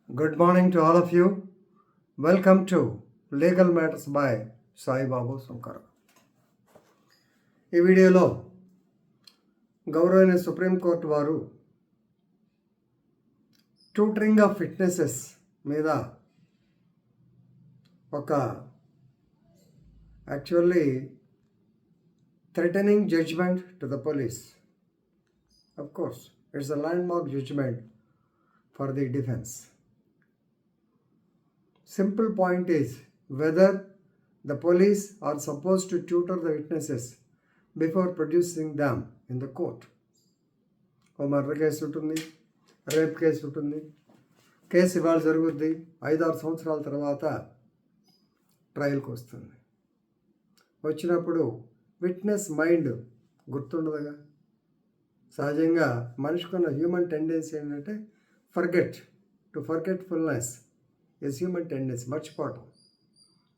Good morning to all of you. Welcome to Legal Matters by Sai Babu Sankar. ఈ వీడియోలో గౌరవనీయ supreme court వారు tutoring of witnesses మీద ఒక actually threatening judgment to the police. Of course, it's a landmark judgment for the defense. Simple point is whether the police are supposed to tutor the witnesses before producing them in the court. ఓ murder case ఉంటుంది, rape case ఉంటుంది. Case ఇవాళ జరుగుద్ది, 5-6 సంవత్సరాల తర్వాత ట్రయల్కి వస్తుంది. వచ్చినప్పుడు witness mind గుర్తుండదుగా. సహజంగా మనిషికున్న హ్యూమన్ టెండెన్సీ ఏంటంటే ఫర్గెట్ఫుల్నెస్ ఇస్ హ్యూమన్ టెండెన్సీ, మర్చిపోవటం.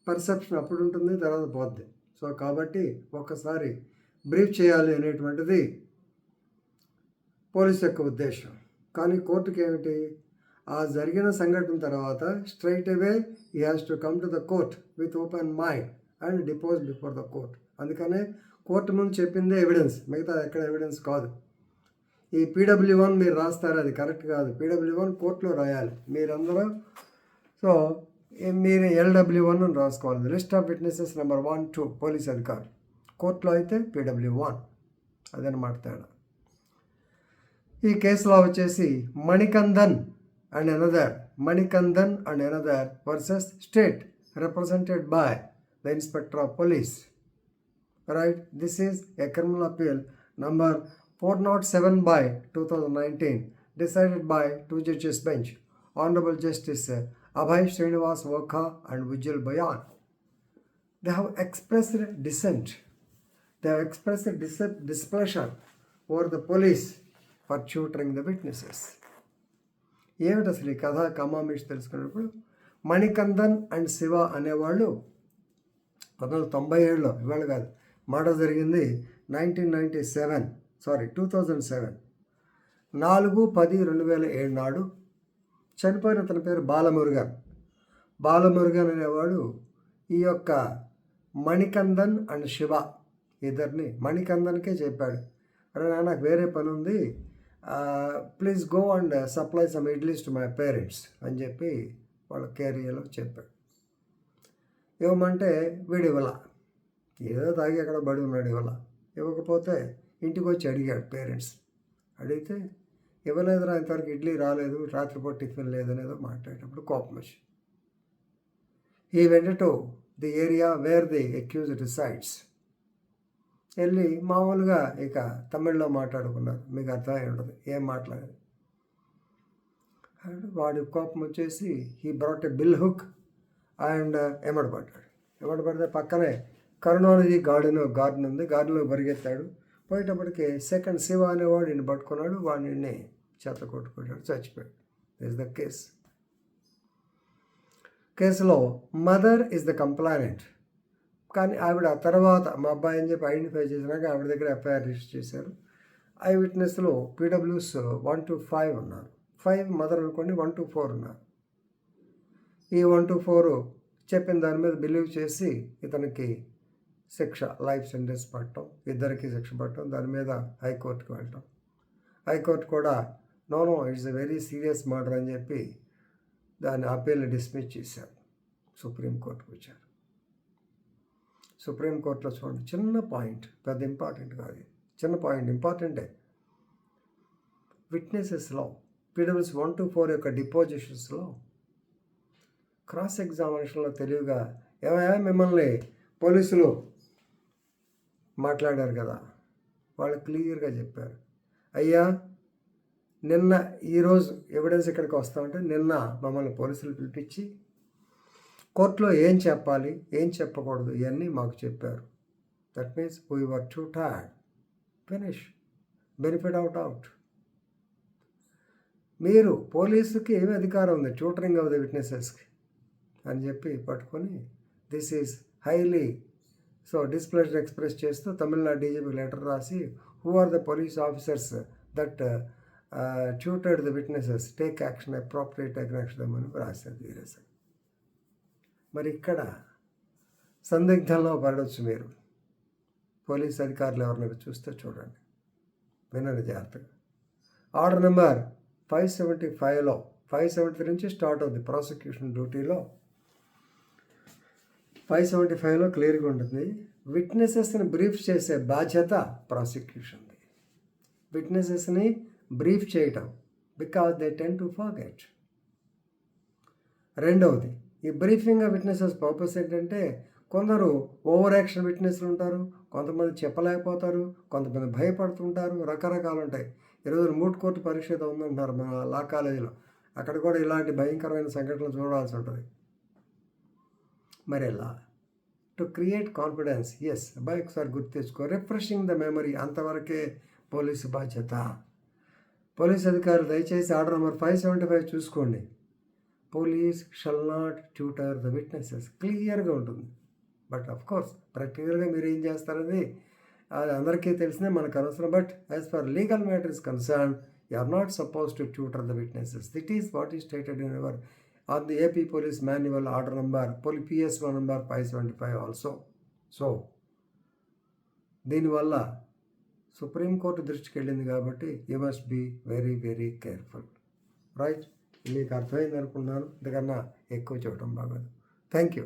పర్సెప్షన్ అప్పుడు ఉంటుంది, తర్వాత పోద్ది. సో కాబట్టి ఒక్కసారి బ్రీఫ్ చేయాలి అనేటువంటిది పోలీస్ యొక్క ఉద్దేశం. కానీ కోర్టుకి ఏమిటి, ఆ జరిగిన సంఘటన తర్వాత straight away he has to come to the court with open mind and depose before the court. అందుకనే కోర్టు ముందు చెప్పిందే ఎవిడెన్స్, మిగతా ఎక్కడ ఎవిడెన్స్ కాదు. ఈ PW1 మీరు రాస్తారు, అది కరెక్ట్ కాదు. PW1 కోర్టులో రాయాలి మీరందరూ. సో మీరు LW1 అని రాసుకోవాలి, list of witnesses number 1, 2 police అధికారులు. కోర్టులో అయితే PW1, అదనమాట తేడా. ఈ కేసులో వచ్చేసి Manikandan and another versus state represented by the inspector of police. Right, this is a criminal appeal number 407 by 2019, decided by 2 judges bench, Honorable Justice Abhay Srinivas Vokha and Vijil Bayan. They have expressed dissent. They have expressed displeasure over the police for tutoring the witnesses. ఏమిటి అసలు ఈ కథ కమామిష్ తెలుసుకున్నప్పుడు, Manikandan and Shiva అనేవాళ్ళు 1997లో, ఇవాళ కాదు, murder జరిగింది 2007 4/10/2007 నాడు. చనిపోయిన అతని పేరు బాలమురుగన్ అనేవాడు ఈ యొక్క మణికందన్ అండ్ శివ ఇద్దరిని, మణికందన్కే చెప్పాడు, అరే నాకు వేరే పని ఉంది, please go and supply some idlis to my parents అని చెప్పి వాళ్ళ కేరియాలో చెప్పాడు. ఇవ్వమంటే వీడు ఇవ్వాల, ఏదో తాగి అక్కడ బడి ఉన్నాడు, ఇవ్వకపోతే ఇంటికి వచ్చి అడిగాడు పేరెంట్స్. అడిగితే ఇవ్వలేదురా, ఇంతవరకు ఇడ్లీ రాలేదు, రాత్రిపూట టిఫిన్ లేదనేదో మాట్లాడేటప్పుడు కోపం వచ్చి ఈ went to the area where the accused resides. వెళ్ళి మామూలుగా ఇక తమిళ్లో మాట్లాడుకున్నారు, మీకు అర్థమై ఉండదు ఏం మాట్లాడేది. వాడి కోపం వచ్చేసి he brought a bill hook and ఎమ్మడబడ్డాడు. పక్కనే కరుణానిధి గార్డెన్ ఉంది, గార్డెన్లో పరిగెత్తాడు. పోయేటప్పటికి సెకండ్ శివ అనేవాడు ఈయన పట్టుకున్నాడు, వాడిని చేత కొట్టుకుంటాడు, చచ్చిపోయాడు. దిస్ ద కేసులో మదర్ ఇస్ ద కంప్లైనెంట్. కానీ ఆవిడ ఆ తర్వాత మా అబ్బాయి అని చెప్పి ఐడెంటిఫై చేసినాక ఆవిడ దగ్గర FIR రిజిస్టర్ చేశారు. ఐ విట్నెస్లో PWs 1 to 5 ఉన్నారు, 5 మదర్ అనుకోండి, 1 to 4 ఉన్నారు. ఈ 1 to 4 చెప్పిన దాని మీద బిలీవ్ చేసి ఇతనికి శిక్ష, లైఫ్ సెంటెన్స్ పట్టడం, ఇద్దరికి శిక్ష పట్టడం, దాని మీద హైకోర్టుకు వెళ్ళటం. హైకోర్టు కూడా no it's a very serious murder అని చెప్పి దాని అపీల్ని డిస్మిస్ చేశారు. సుప్రీంకోర్టుకు వచ్చారు. సుప్రీంకోర్టులో చూడండి, చిన్న పాయింట్, పెద్ద ఇంపార్టెంట్ కాదు, చిన్న పాయింట్ ఇంపార్టెంటే. విట్నెసెస్లో PWs 1 to 4 యొక్క డిపోజిషన్స్లో క్రాస్ ఎగ్జామినేషన్లో తెలివిగా ఏమయ్యా మిమ్మల్ని పోలీసులు మాట్లాడారు కదా, వాళ్ళు క్లియర్గా చెప్పారు, అయ్యా నిన్న ఈరోజు ఎవిడెన్స్ ఇక్కడికి వస్తామంటే నిన్న మమ్మల్ని పోలీసులు పిలిపించి కోర్టులో ఏం చెప్పాలి ఏం చెప్పకూడదు ఇవన్నీ మాకు చెప్పారు. That means we were two tired, finish, benefit out. మీరు పోలీసుకి ఏమి అధికారం ఉంది ట్యూటరింగ్ ఆఫ్ ద విట్నెసెస్కి అని చెప్పి పట్టుకొని this is highly displeasure express చేస్తూ తమిళనాడు DGP లెటర్ రాసి who are the police officers that tutored the witnesses, take action appropriate arrest them అని రాశారు వీరేశం. మరి ఇక్కడ సందిగ్ధంలో పడవచ్చు మీరు. పోలీస్ అధికారులు ఎవరినైనా చూస్తే చూడండి, వినండి జాగ్రత్తగా. ఆర్డర్ నెంబర్ 575లో 573 నుంచి స్టార్ట్ అవుతుంది ప్రాసిక్యూషన్ డ్యూటీలో. 575లో క్లియర్గా ఉంటుంది, విట్నెసెస్ని బ్రీఫ్ చేసే బాధ్యత ప్రాసిక్యూషన్ది. విట్నెసెస్ని బ్రీఫ్ చేయటం, because they ten to forget. రెండవది, ఈ బ్రీఫింగ్ ఆఫ్ విట్నెసెస్ పర్పస్ ఏంటంటే, కొందరు ఓవర్ యాక్షన్ విట్నెస్లు ఉంటారు, కొంతమంది చెప్పలేకపోతారు, కొంతమంది భయపడుతుంటారు, రకరకాలు ఉంటాయి. ఈరోజు మూట్ కోర్టు పరీక్ష ఏదో ఉందంటున్నారు మన లా కాలేజీలో, అక్కడ కూడా ఇలాంటి భయంకరమైన సంఘటనలు చూడాల్సి ఉంటుంది. మరి ఎలా టు క్రియేట్ కాన్ఫిడెన్స్, ఎస్ అబ్బాయి ఒకసారి గుర్తు తెచ్చుకో, రిఫ్రెషింగ్ ద మెమరీ, అంతవరకే పోలీసు బాధ్యత. పోలీస్ అధికారులు దయచేసి ఆర్డర్ నెంబర్ 575 చూసుకోండి. Police shall not tutor the witnesses, క్లియర్గా ఉంటుంది. బట్ ఆఫ్ కోర్స్ ప్రాక్టికల్గా మీరు ఏం చేస్తారని అది అందరికీ తెలిసినే, మనకు అవసరం. But as far legal matter is concern, you are not suppose to tutor the witnesses. That is what is stated in your on the AP police manual order number PSO number 575 also. So దీనివల్ల supreme court దృష్టికి వెళ్ళింది కాబట్టి you must be very very careful. Right, మీకు అర్థమైంది అనుకున్నాను, ఇంతకన్నా ఎక్కువ చెప్పడం బాగోదు. Thank you.